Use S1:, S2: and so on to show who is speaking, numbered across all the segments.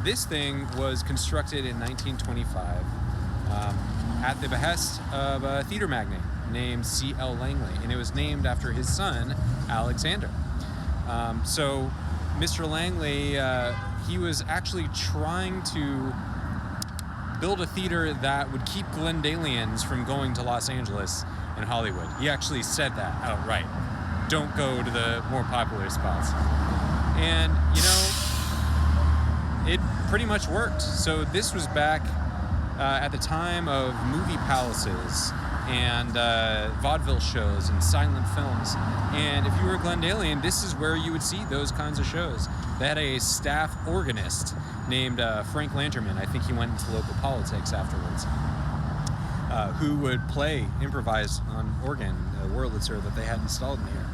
S1: this thing was constructed in 1925 at the behest of a theater magnate named C.L. Langley, and it was named after his son, Alexander. So Mr. Langley, he was actually trying to build a theater that would keep Glendalians from going to Los Angeles and Hollywood. He actually said that outright. Don't go to the more popular spots. And, you know, it pretty much worked. So this was back at the time of movie palaces and vaudeville shows and silent films. And if you were a Glendalian, this is where you would see those kinds of shows. They had a staff organist named Frank Lanterman. I think he went into local politics afterwards, who would improvise on organ, the Wurlitzer that they had installed in here,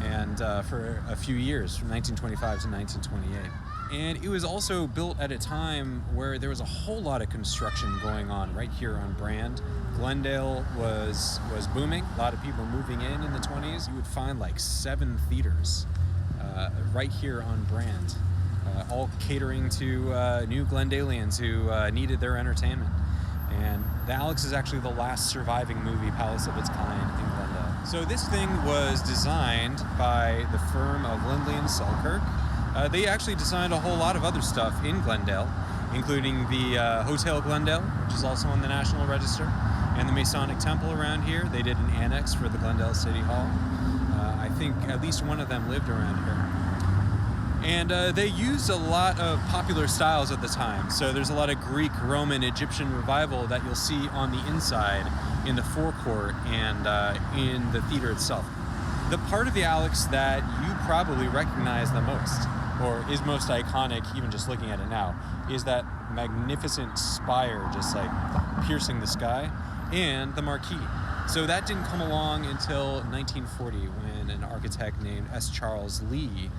S1: and for a few years, from 1925 to 1928. And it was also built at a time where there was a whole lot of construction going on right here on Brand. Glendale was booming. A lot of people moving in the 20s. You would find like 7 theaters right here on Brand, all catering to new Glendalians who needed their entertainment. And the Alex is actually the last surviving movie palace of its kind in Glendale. So this thing was designed by the firm of Lindley and Selkirk. They actually designed a whole lot of other stuff in Glendale, including the Hotel Glendale, which is also on the National Register, and the Masonic Temple around here. They did an annex for the Glendale City Hall. I think at least one of them lived around here. And they used a lot of popular styles at the time. So there's a lot of Greek, Roman, Egyptian revival that you'll see on the inside, in the forecourt, and in the theater itself. The part of the Alex that you probably recognize the most, or is most iconic, even just looking at it now, is that magnificent spire just like piercing the sky, and the marquee. So that didn't come along until 1940, when an architect named S. Charles Lee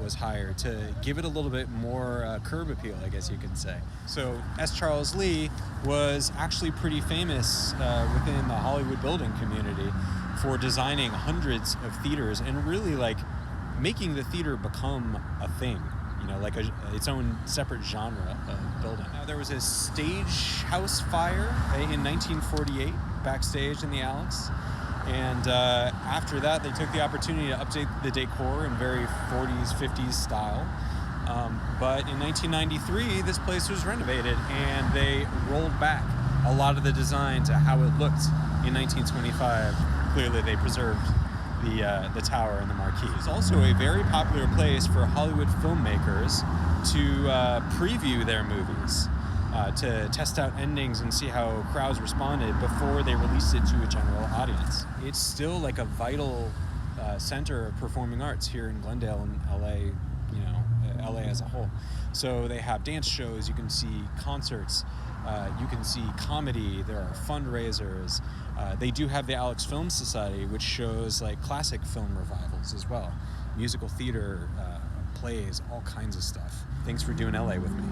S1: was hired to give it a little bit more curb appeal, I guess you could say. So S. Charles Lee was actually pretty famous within the Hollywood building community for designing hundreds of theaters and really like making the theater become a thing, you know, like its own separate genre of building. Now, there was a stage house fire in 1948 backstage in the Alex, and after that they took the opportunity to update the decor in very 40s, 50s style. But in 1993, this place was renovated and they rolled back a lot of the design to how it looked in 1925. Clearly they preserved the tower and the marquee. It's also a very popular place for Hollywood filmmakers to preview their movies, to test out endings and see how crowds responded before they released it to a general audience. It's still like a vital center of performing arts here in Glendale and LA, you know, LA as a whole. So they have dance shows, you can see concerts, you can see comedy, there are fundraisers. They do have the Alex Film Society, which shows like classic film revivals as well. Musical theater, plays, all kinds of stuff. Thanks for doing LA with me.